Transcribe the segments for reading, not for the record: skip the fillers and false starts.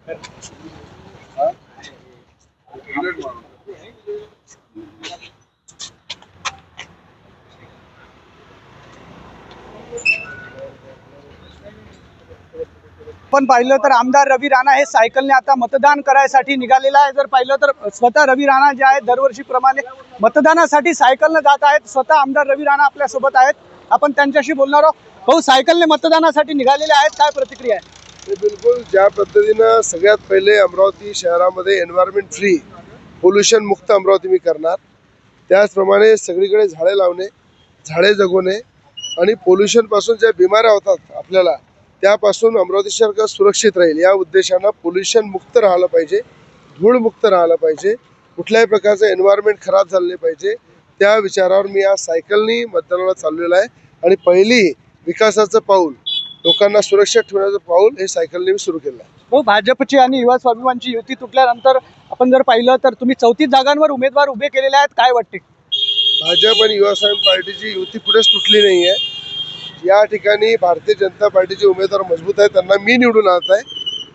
पण पाहिलं तर आमदार रवी राणा हे सायकलने आता मतदान करायसाठी निघालेला आहे। जर पाहिलं तर स्वतः रवी राणा जे आहेत दरवर्षीप्रमाणे मतदानासाठी सायकलने जात आहेत। स्वतः आमदार रवी राणा आपल्या सोबत आहेत, आपण त्यांच्याशी बोलणार आहोत। भाऊ, सायकलने मतदानासाठी निघालेले आहेत, काय प्रतिक्रिया आहे? बिलकुल ज्या पद्धतीनं सगळ्यात पहिले अमरावती शहरामध्ये एन्व्हायरमेंट फ्री पोल्युशन मुक्त अमरावती मी करणार, त्याचप्रमाणे सगळीकडे झाडे लावणे, झाडे जगवणे आणि पोल्युशन पासून ज्या बिमाऱ्या होतात आपल्याला त्यापासून अमरावती शहर सुरक्षित राहील या उद्देशानं पोल्युशन मुक्त राहिलं पाहिजे, धूळ मुक्त राहिलं पाहिजे, कुठल्याही प्रकारचं एन्व्हायरमेंट खराब झालं नाही पाहिजे, त्या विचारावर मी आज सायकलनी मतदानाला चाललेलो आहे। आणि पहिली विकासाचं पाऊल, लोकांना सुरक्षित ठेवण्याचं पाऊल हे सायकलने मी सुरू केलं आहे। हो, भाजपची आणि युवा स्वाभिमानची युती तुटल्यानंतर आपण जर पाहिलं तर तुम्ही 34 जागांवर उमेदवार उभे केलेले आहेत, काय वाटते? भाजप आणि युवा स्वाभिमान पार्टीची युती कुठेच तुटली नाही आहे। या ठिकाणी भारतीय जनता पार्टीचे उमेदवार मजबूत आहेत, त्यांना मी निवडून आणत आहे।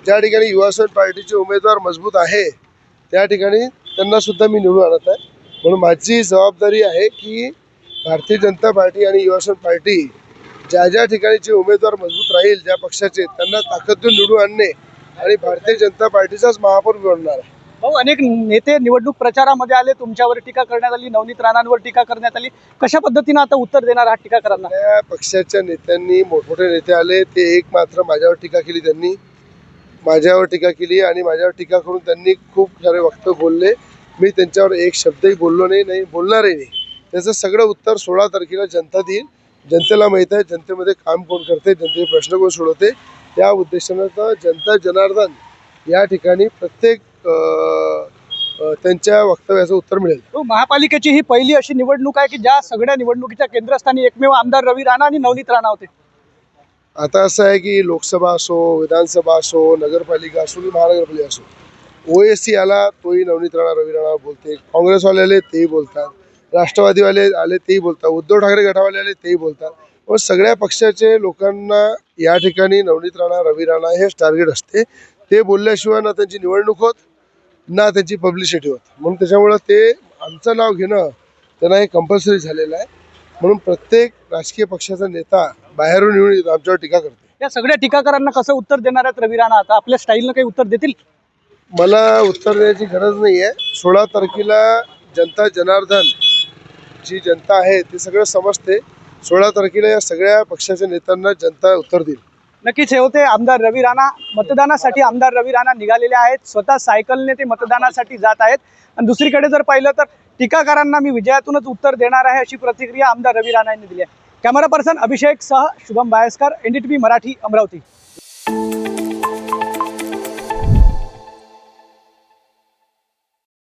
ज्या ठिकाणी युवा स्वाभिमान पार्टीचे उमेदवार मजबूत आहे त्या ठिकाणी त्यांना सुद्धा मी निवडून आणत आहे। म्हणून माझी जबाबदारी आहे की भारतीय जनता पार्टी आणि युवा स्वाभिमान पार्टी ज्या ज्या ठिकाणीचे उमेदवार मजबूत राहील, ज्या पक्षाचे, त्यांना ताकद देऊन निवडून आणणे आणि भारतीय जनता पार्टीचाच महापौर निवडणार आहे। भाऊ, अनेक नेते निवडणूक प्रचारामध्ये आले, तुमच्यावर टीका करण्यात आली, नवनीत राणांवर टीका करण्यात आली, कशा पद्धतीने आता उत्तर देणार आहात टीकाकारांना? त्या पक्षाच्या नेत्यांनी, मोठमोठे नेते आले, ते एक मात्र माझ्यावर टीका केली, त्यांनी माझ्यावर टीका केली आणि माझ्यावर टीका करून त्यांनी खूप सारे वक्तव्य बोलले। मी त्यांच्यावर एक शब्दही बोललो नाही, बोलणारही नाही। त्याचं सगळं उत्तर 16 तारखेला जनता देईल। जनतेला माहीत आहे जनतेमध्ये काम कोण करते, जनतेचे प्रश्न कोण सोडवते, त्या उद्देशानं तर जनता जनार्दन या ठिकाणी प्रत्येक त्यांच्या वक्तव्याचं उत्तर मिळेल। महापालिकेची ही पहिली अशी निवडणूक आहे की ज्या सगळ्या निवडणुकीच्या केंद्रस्थानी एकमेव आमदार रवी राणा आणि नवनीत राणा होते। आता असं आहे की लोकसभा असो, विधानसभा असो, नगरपालिका असो की महानगरपालिका असो, OSC आला तोही नवनीत राणा रवी राणा बोलते, काँग्रेसवाले आले तेही बोलतात, राष्ट्रवादीवाले आले तेही बोलतात, उद्धव ठाकरे गटावाले आले तेही बोलतात। व सगळ्या पक्षाचे लोकांना या ठिकाणी नवनीत राणा रवी राणा हेच टार्गेट असते। ते बोलल्याशिवाय ना त्यांची निवडणूक होत ना त्यांची पब्लिसिटी होत, म्हणून त्याच्यामुळं ते आमचं नाव घेणं त्यांना हे कंपल्सरी झालेलं आहे। म्हणून प्रत्येक राजकीय पक्षाचा नेता बाहेरून येऊन आमच्यावर टीका करते। या सगळ्या टीकाकारांना कसं उत्तर देणार आहेत रवी राणा? आता आपल्या स्टाईलनं काही उत्तर देतील? मला उत्तर देण्याची गरज नाही आहे। 16 तारखेला जनता जनार्दन जी जनता आहे ते सगळं समजते। 16 तारखेला या सगळ्या पक्षाच्या नेत्यांना जनता उत्तर देईल। नक्कीच हे होते आमदार रवी राणा। मतदानासाठी आमदार रवी राणा निघालेले आहेत, स्वतः सायकलने ते मतदानासाठी जात आहेत। आणि दुसरीकडे जर पाहिलं तर टीकाकारांना मी विजयातूनच उत्तर देणार आहे अशी प्रतिक्रिया आमदार रवी राणा यांनी दिली आहे। कॅमेरा पर्सन अभिषेक सह शुभम बायस्कर, NDTV मराठी, अमरावती।